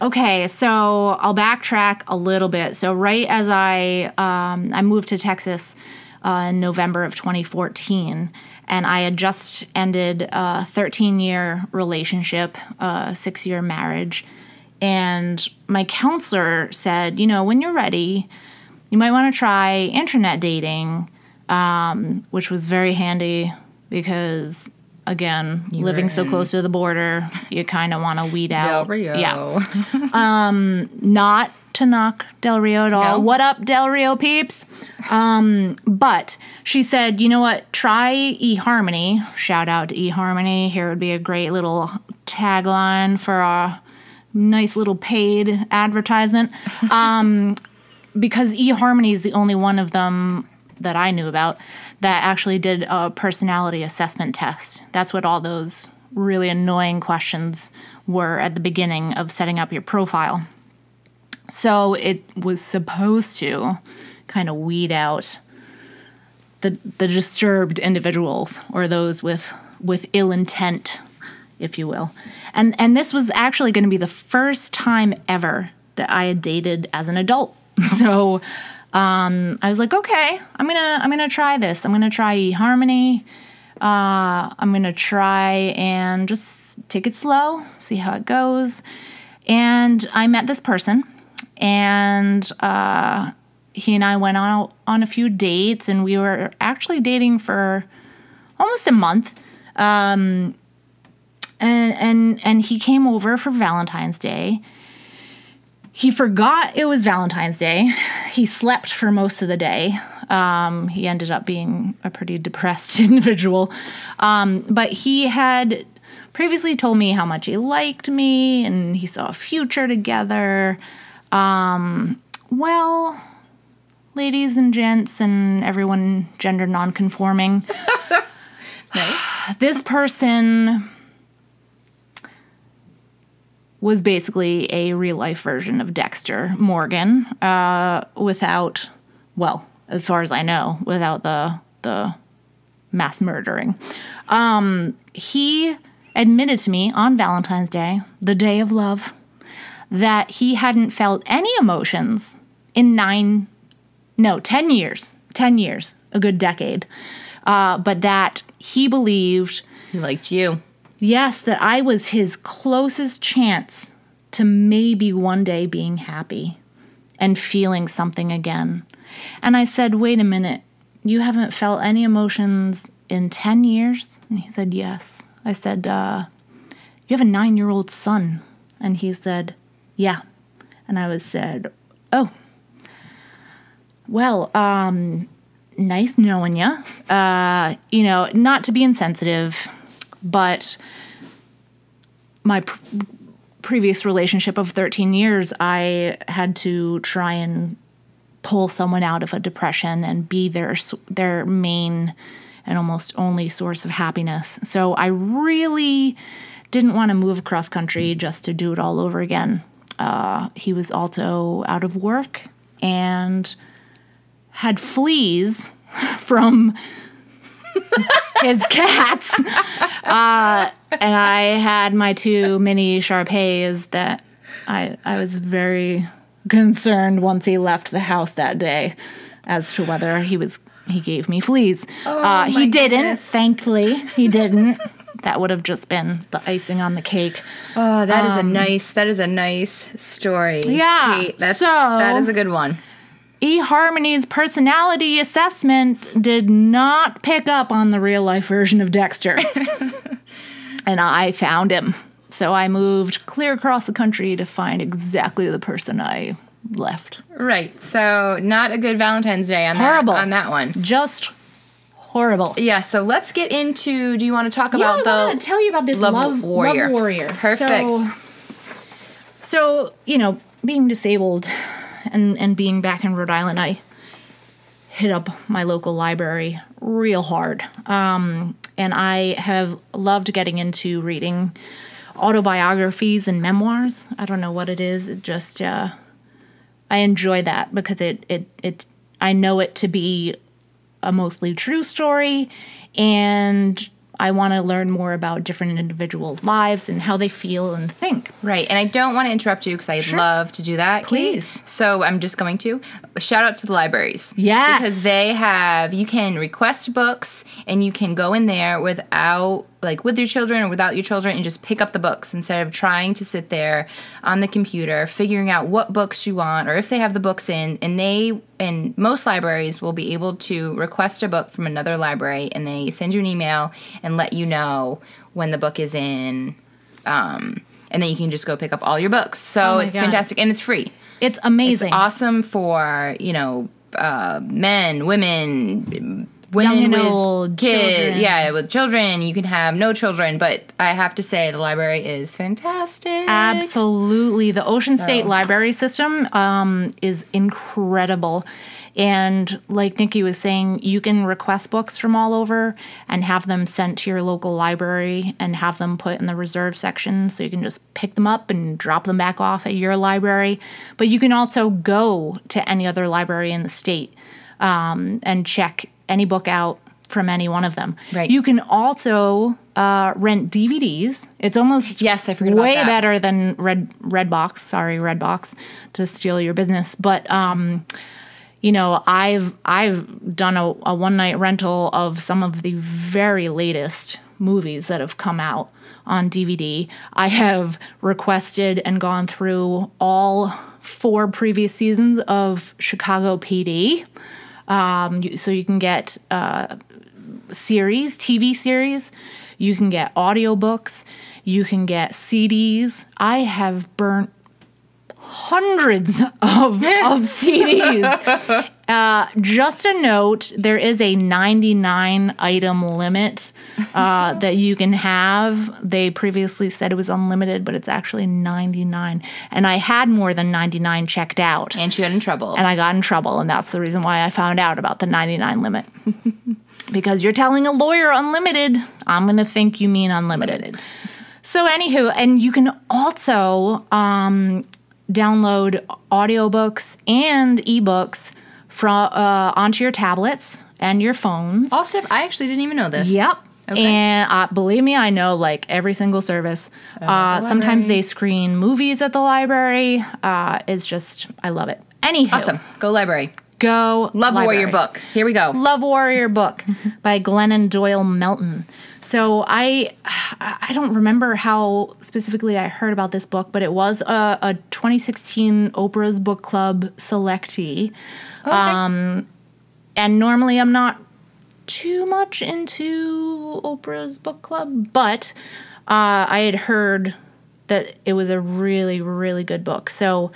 Speaker 1: Okay, so I'll backtrack a little bit. So right as I moved to Texas in November of 2014, and I had just ended a 13-year relationship, a 6-year marriage. And my counselor said, you know, when you're ready, you might want to try internet dating, which was very handy because, again, living so close to the border, you kind of want to weed out.
Speaker 2: Del Rio.
Speaker 1: Yeah. Not to knock Del Rio at all.
Speaker 2: No.
Speaker 1: What up, Del Rio peeps? But she said, you know what, try eHarmony. Shout out to eHarmony. Here would be a great little tagline for our nice little paid advertisement. Because eHarmony is the only one of them that I knew about that actually did a personality assessment test. That's what all those really annoying questions were at the beginning of setting up your profile. So it was supposed to kind of weed out the disturbed individuals or those with ill intent, if you will. And this was actually going to be the first time ever that I had dated as an adult. So I was like, okay, I'm gonna try this. I'm gonna try eHarmony. I'm gonna try and just take it slow, see how it goes. And I met this person, and he and I went out on a few dates, and we were actually dating for almost a month. And he came over for Valentine's Day. He forgot it was Valentine's Day. He slept for most of the day. He ended up being a pretty depressed individual. But he had previously told me how much he liked me and he saw a future together. Well, ladies and gents and everyone gender nonconforming.
Speaker 2: Nice.
Speaker 1: This person was basically a real-life version of Dexter Morgan, without, well, as far as I know, without the mass murdering. He admitted to me on Valentine's Day, the day of love, that he hadn't felt any emotions in 10 years. 10 years, a good decade. But that he believed...
Speaker 2: He liked you.
Speaker 1: Yes, that I was his closest chance to maybe one day being happy and feeling something again. And I said, wait a minute, you haven't felt any emotions in 10 years? And he said, yes. I said, you have a 9-year-old son. And he said, yeah. And I said, oh, well, nice knowing you. Not to be insensitive, but my previous relationship of 13 years, I had to try and pull someone out of a depression and be their main and almost only source of happiness. So I really didn't want to move across country just to do it all over again. He was also out of work and had fleas from his cats. And I had my 2 mini Shar-Peis that I was very concerned once he left the house that day as to whether he gave me fleas. He didn't,
Speaker 2: goodness.
Speaker 1: Thankfully. He didn't. That would have just been the icing on the cake.
Speaker 2: Oh, that is a nice story.
Speaker 1: Yeah.
Speaker 2: Kate, that is a good one.
Speaker 1: eHarmony's personality assessment did not pick up on the real life version of Dexter. And I found him. So I moved clear across the country to find exactly the person I left.
Speaker 2: Right. So not a good Valentine's Day on
Speaker 1: Horrible.
Speaker 2: on that one.
Speaker 1: Just horrible.
Speaker 2: Yeah, so let's get into, do you want to talk about
Speaker 1: I want to tell you about this love warrior.
Speaker 2: Perfect.
Speaker 1: So, being disabled and being back in Rhode Island, I hit up my local library real hard. And I have loved getting into reading autobiographies and memoirs. I don't know what it is. It just, I enjoy that because I know it to be a mostly true story, and I want to learn more about different individuals' lives and how they feel and think.
Speaker 2: Right, and I don't want to interrupt you because I'd love to do that,
Speaker 1: Please.
Speaker 2: Kate. So I'm just going to shout out to the libraries.
Speaker 1: Yes.
Speaker 2: Because you can request books and you can go in there with your children or without your children and just pick up the books instead of trying to sit there on the computer figuring out what books you want or if they have the books in. And most libraries will be able to request a book from another library, and they send you an email and let you know when the book is in, and then you can just go pick up all your books. So it's fantastic, and it's free.
Speaker 1: It's amazing.
Speaker 2: It's awesome for men, women
Speaker 1: young and
Speaker 2: with
Speaker 1: old,
Speaker 2: kids,
Speaker 1: children.
Speaker 2: with children. You can have no children, but I have to say the library is fantastic.
Speaker 1: Absolutely. The Ocean State Library System is incredible. And like Nikki was saying, you can request books from all over and have them sent to your local library and have them put in the reserve section so you can just pick them up and drop them back off at your library. But you can also go to any other library in the state and check any book out from any one of them.
Speaker 2: Right.
Speaker 1: You can also rent DVDs. It's almost
Speaker 2: I forgot about
Speaker 1: way
Speaker 2: that.
Speaker 1: better than Redbox. Sorry, Redbox, to steal your business. But I've done a one-night rental of some of the very latest movies that have come out on DVD. I have requested and gone through all 4 previous seasons of Chicago PD. So you can get TV series. You can get audiobooks. You can get CDs. I have burnt hundreds of CDs. Just a note, there is a 99 item limit that you can have. They previously said it was unlimited, but it's actually 99. And I had more than 99 checked out.
Speaker 2: And she got in trouble.
Speaker 1: And I got in trouble, and that's the reason why I found out about the 99 limit. Because you're telling a lawyer unlimited, I'm going to think you mean unlimited. So anywho, and you can also download audiobooks and ebooks from onto your tablets and your phones.
Speaker 2: Also, I actually didn't even know this.
Speaker 1: Yep. Okay. And believe me, I know like every single service. Sometimes they screen movies at the library. It's just, I love it. Anywho.
Speaker 2: Awesome. Go library.
Speaker 1: Go
Speaker 2: Love
Speaker 1: library.
Speaker 2: Warrior book. Here we go.
Speaker 1: Love Warrior book by Glennon Doyle Melton. So I don't remember how specifically I heard about this book, but it was a 2016 Oprah's Book Club selectee. Okay. And normally I'm not too much into Oprah's Book Club, but I had heard that it was a really, really good book. So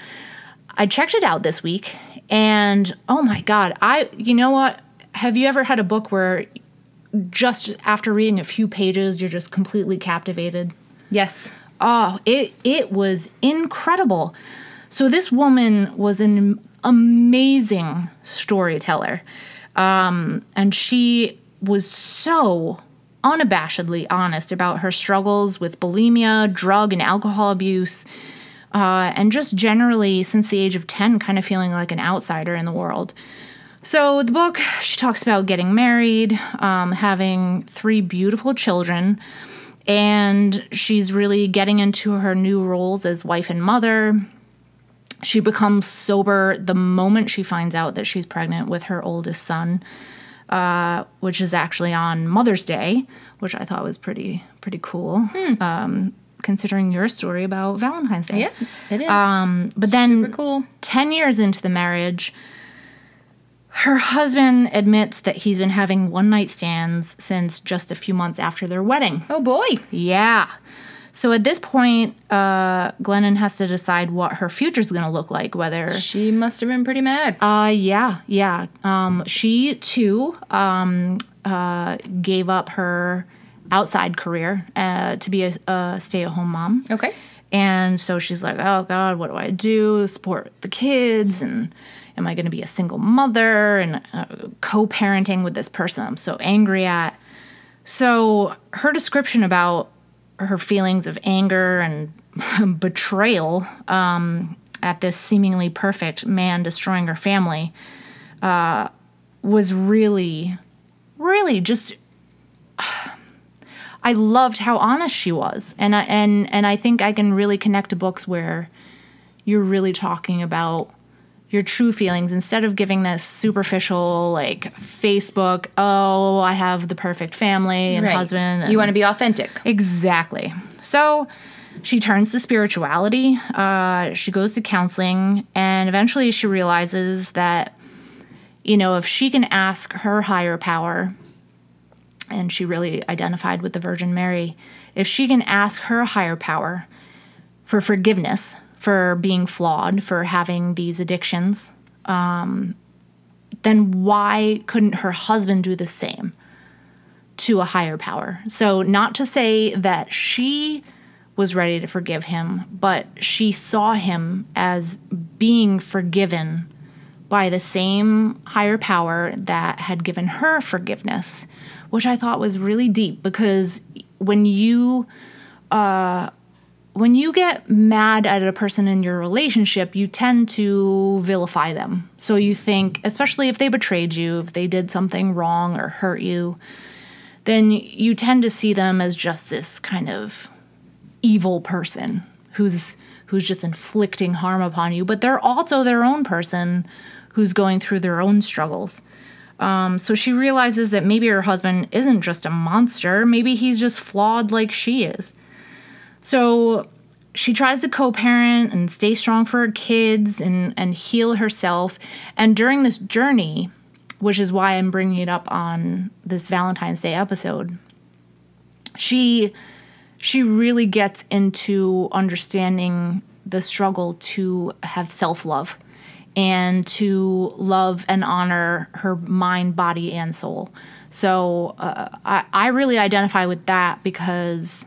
Speaker 1: I checked it out this week, and oh my God, you know what? Have you ever had a book where just after reading a few pages, you're just completely captivated?
Speaker 2: Yes.
Speaker 1: Oh, it was incredible. So this woman was an amazing storyteller. And she was so unabashedly honest about her struggles with bulimia, drug and alcohol abuse, and just generally since the age of 10 kind of feeling like an outsider in the world. So the book, she talks about getting married, having 3 beautiful children, and she's really getting into her new roles as wife and mother. She becomes sober the moment she finds out that she's pregnant with her oldest son, which is actually on Mother's Day, which I thought was pretty cool, considering your story about Valentine's Day.
Speaker 2: Yeah, it is.
Speaker 1: But then
Speaker 2: super cool.
Speaker 1: 10 years into the marriage, her husband admits that he's been having one-night stands since just a few months after their wedding.
Speaker 2: Oh, boy. Yeah.
Speaker 1: So at this point, Glennon has to decide what her future's going to look like, whether...
Speaker 2: She must have been pretty mad.
Speaker 1: Yeah. She, too, gave up her outside career to be a stay-at-home mom. Okay. And so she's like, oh, God, what do I do? Support the kids, and am I going to be a single mother and co-parenting with this person I'm so angry at? So her description about her feelings of anger and betrayal at this seemingly perfect man destroying her family was really, really just... I loved how honest she was. And I think I can really connect to books where you're really talking about your true feelings instead of giving this superficial, like, Facebook, oh, I have the perfect family and husband. And
Speaker 2: you want to be authentic.
Speaker 1: Exactly. So she turns to spirituality. She goes to counseling, and eventually she realizes that, you know, if she can ask her higher power, and she really identified with the Virgin Mary, if she can ask her higher power for forgiveness for being flawed, for having these addictions, then why couldn't her husband do the same to a higher power? So not to say that she was ready to forgive him, but she saw him as being forgiven by the same higher power that had given her forgiveness, which I thought was really deep, because when you get mad at a person in your relationship, you tend to vilify them. So you think, especially if they betrayed you, if they did something wrong or hurt you, then you tend to see them as just this kind of evil person who's just inflicting harm upon you. But they're also their own person who's going through their own struggles. So she realizes that maybe her husband isn't just a monster. Maybe he's just flawed like she is. So she tries to co-parent and stay strong for her kids and heal herself. And during this journey, which is why I'm bringing it up on this Valentine's Day episode, she really gets into understanding the struggle to have self-love and to love and honor her mind, body, and soul. So I really identify with that because,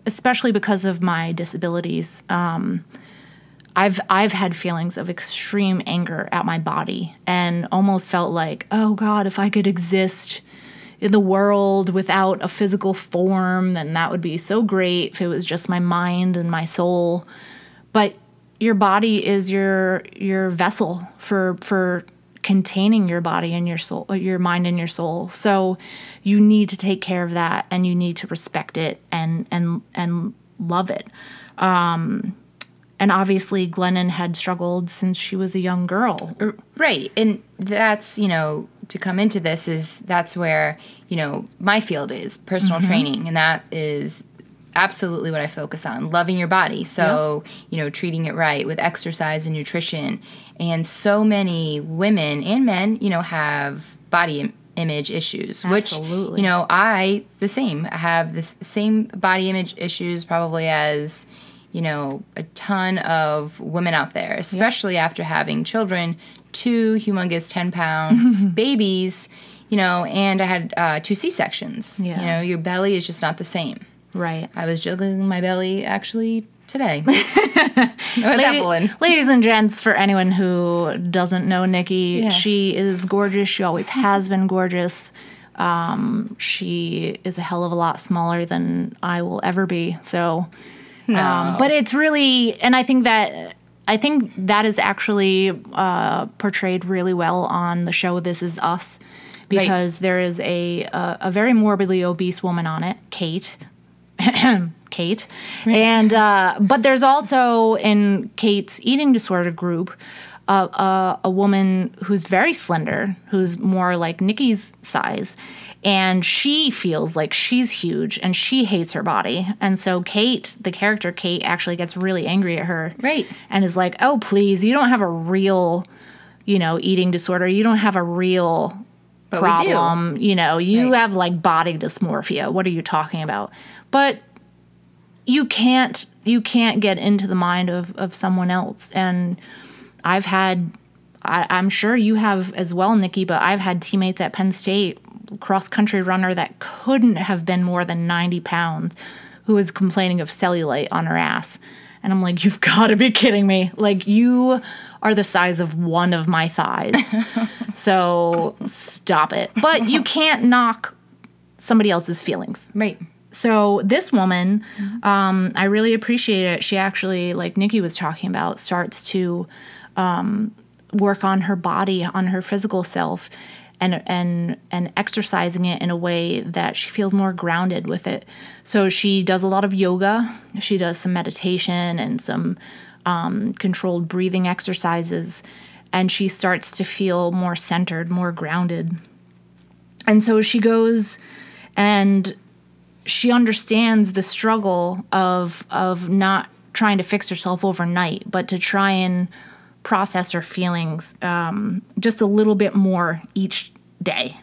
Speaker 1: especially because of my disabilities, I've had feelings of extreme anger at my body and almost felt like, oh God, if I could exist in the world without a physical form, then that would be so great if it was just my mind and my soul. But your body is your vessel for containing your body and your soul, your mind and your soul. So you need to take care of that, and you need to respect it and love it. And obviously Glennon had struggled since she was a young girl.
Speaker 2: Right. And that's, to come into this that's where, my field is personal training. And that is absolutely what I focus on, loving your body. So, treating it right with exercise and nutrition. And so many women and men, have body image issues,
Speaker 1: Absolutely.
Speaker 2: which, I have the same body image issues probably as, a ton of women out there, especially after having children, 2 humongous 10-pound babies, and I had 2 C-sections.
Speaker 1: Yeah.
Speaker 2: Your belly is just not the same.
Speaker 1: Right.
Speaker 2: I was juggling my belly actually today.
Speaker 1: Ladies and gents, for anyone who doesn't know Nikki, she is gorgeous. She always has been gorgeous. She is a hell of a lot smaller than I will ever be. So, but it's really, and I think that is actually portrayed really well on the show This Is Us, because there is a very morbidly obese woman on it, Kate. Kate. And but there's also in Kate's eating disorder group a woman who's very slender, who's more like Nikki's size, and she feels like she's huge and she hates her body. And so Kate, the character Kate, actually gets really angry at her.
Speaker 2: Right.
Speaker 1: And is like, "Oh, please, you don't have a real, eating disorder. You don't have a real problem. You have like body dysmorphia. What are you talking about?" But you can't get into the mind of someone else. And I'm sure you have as well, Nikki, but I've had teammates at Penn State, cross-country runner that couldn't have been more than 90 pounds, who was complaining of cellulite on her ass. And I'm like, you've got to be kidding me. Like, you are the size of one of my thighs. So stop it. But you can't knock somebody else's feelings.
Speaker 2: Right.
Speaker 1: So this woman, I really appreciate it. She actually, like Nikki was talking about, starts to work on her body, on her physical self, and exercising it in a way that she feels more grounded with it. So she does a lot of yoga. She does some meditation and some controlled breathing exercises, and she starts to feel more centered, more grounded. And so she goes and she understands the struggle of not trying to fix herself overnight, but to try and process her feelings just a little bit more each day.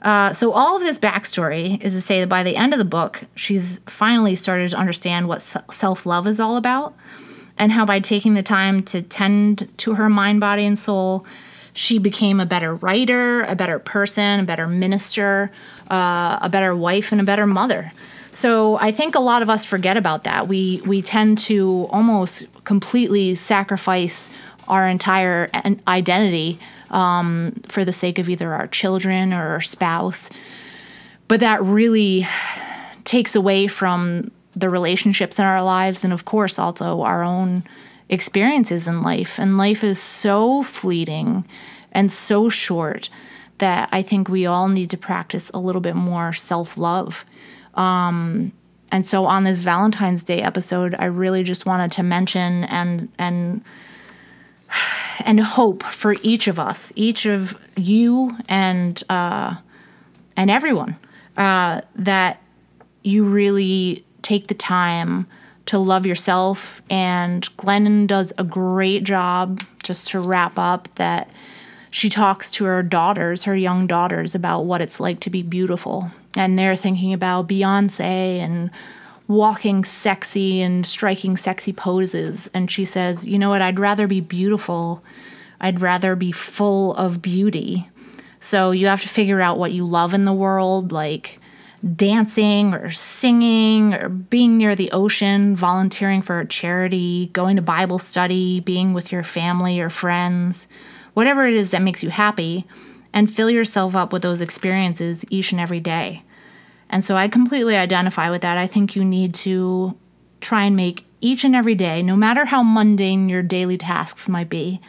Speaker 1: So all of this backstory is to say that by the end of the book, she's finally started to understand what self-love is all about, and how by taking the time to tend to her mind, body, and soul, she became a better writer, a better person, a better minister, a better wife, and a better mother. So I think a lot of us forget about that. We tend to almost completely sacrifice our entire identity for the sake of either our children or our spouse. But that really takes away from the relationships in our lives, and of course also our own experiences in life. And life is so fleeting and so short that I think we all need to practice a little bit more self-love. And so on this Valentine's Day episode, I really just wanted to mention and hope for each of us, each of you and everyone, that you really take the time to love yourself. And Glennon does a great job, just to wrap up, that she talks to her daughters, her young daughters, about what it's like to be beautiful. And they're thinking about Beyonce and walking sexy and striking sexy poses. And she says, you know what, I'd rather be beautiful. I'd rather be full of beauty. So you have to figure out what you love in the world, like dancing or singing or being near the ocean, volunteering for a charity, going to Bible study, being with your family or friends, whatever it is that makes you happy, and fill yourself up with those experiences each and every day. And so I completely identify with that. I think you need to try and make each and every day, no matter how mundane your daily tasks might be,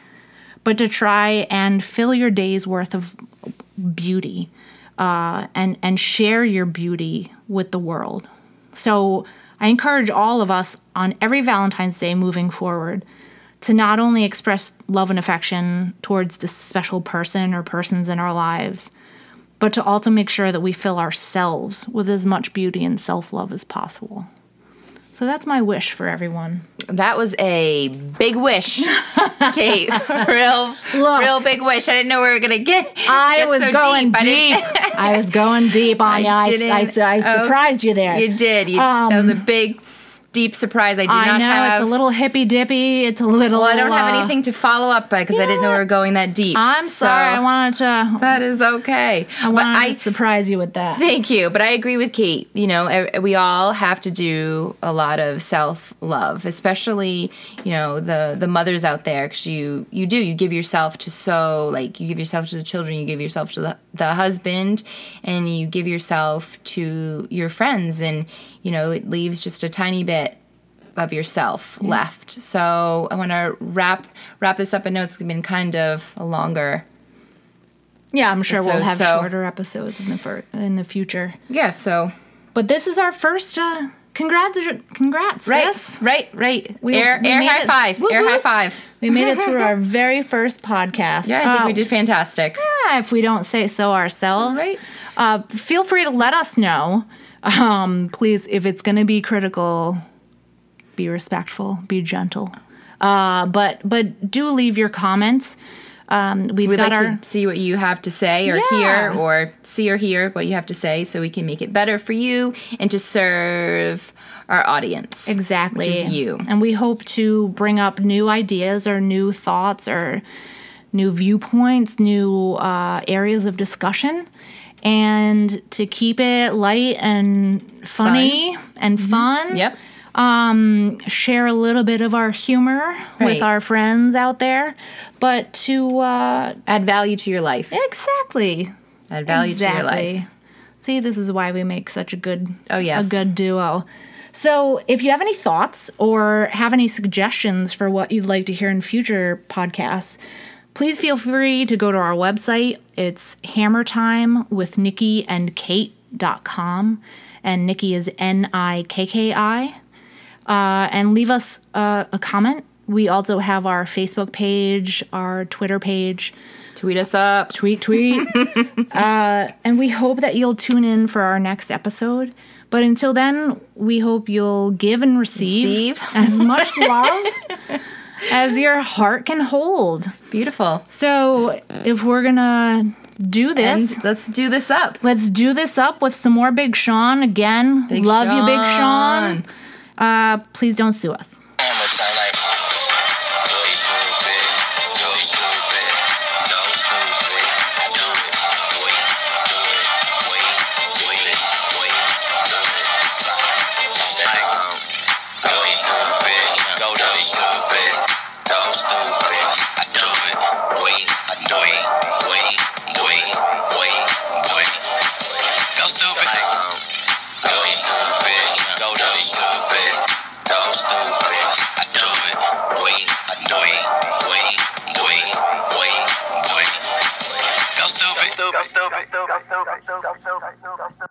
Speaker 1: but to try and fill your day's worth of beauty. And share your beauty with the world. So I encourage all of us on every Valentine's Day moving forward to not only express love and affection towards this special person or persons in our lives, but to also make sure that we fill ourselves with as much beauty and self-love as possible. So that's my wish for everyone.
Speaker 2: That was a big wish, Kate. real big wish. I didn't know we were gonna get.
Speaker 1: I was so going deep. I was going deep on you. I surprised you there.
Speaker 2: You did. That was a big, deep surprise. I know
Speaker 1: it's a little hippy dippy. It's a little.
Speaker 2: Well, I don't have anything to follow up by because I didn't know we were going that deep.
Speaker 1: I'm sorry. I wanted to.
Speaker 2: That is okay.
Speaker 1: I wanted to surprise you with that.
Speaker 2: Thank you. But I agree with Kate. You know, we all have to do a lot of self-love, especially, you know, the mothers out there, because you give yourself to you give yourself to the children, you give yourself to the husband, and you give yourself to your friends, and, you know, it leaves just a tiny bit of yourself left. So I want to wrap this up. I know it's been kind of a longer.
Speaker 1: Yeah, I'm sure we'll have shorter episodes in the future.
Speaker 2: Yeah. So,
Speaker 1: but this is our first. Congrats!
Speaker 2: Right,
Speaker 1: sis.
Speaker 2: right. Air high five. Air high five.
Speaker 1: We made it through our very first podcast.
Speaker 2: Yeah, I think we did fantastic.
Speaker 1: Yeah, if we don't say so ourselves.
Speaker 2: Right.
Speaker 1: Feel free to let us know. Please, if it's going to be critical, be respectful, be gentle. But do leave your comments. We'd like to
Speaker 2: see what you have to say or hear what you have to say, so we can make it better for you and to serve our audience.
Speaker 1: Exactly.
Speaker 2: Which is you.
Speaker 1: And we hope to bring up new ideas or new thoughts or new viewpoints, new areas of discussion, and to keep it light and funny and fun.
Speaker 2: Yep.
Speaker 1: Share a little bit of our humor with our friends out there, but to
Speaker 2: add value to your life.
Speaker 1: Exactly.
Speaker 2: Add value to your life.
Speaker 1: See, this is why we make such a good
Speaker 2: a
Speaker 1: good duo. So if you have any thoughts or have any suggestions for what you'd like to hear in future podcasts, please feel free to go to our website. It's hammertimewithnikkiandkate.com, and Nikki is Nikki. And leave us a comment. We also have our Facebook page, our Twitter page.
Speaker 2: Tweet us up.
Speaker 1: Tweet. And we hope that you'll tune in for our next episode. But until then, we hope you'll give and receive as much love as your heart can hold.
Speaker 2: Beautiful.
Speaker 1: So if we're going to do this.
Speaker 2: And let's do this up.
Speaker 1: Let's do this up with some more Big Sean. Again, love you, Big Sean. Please don't sue us.
Speaker 3: Stupid.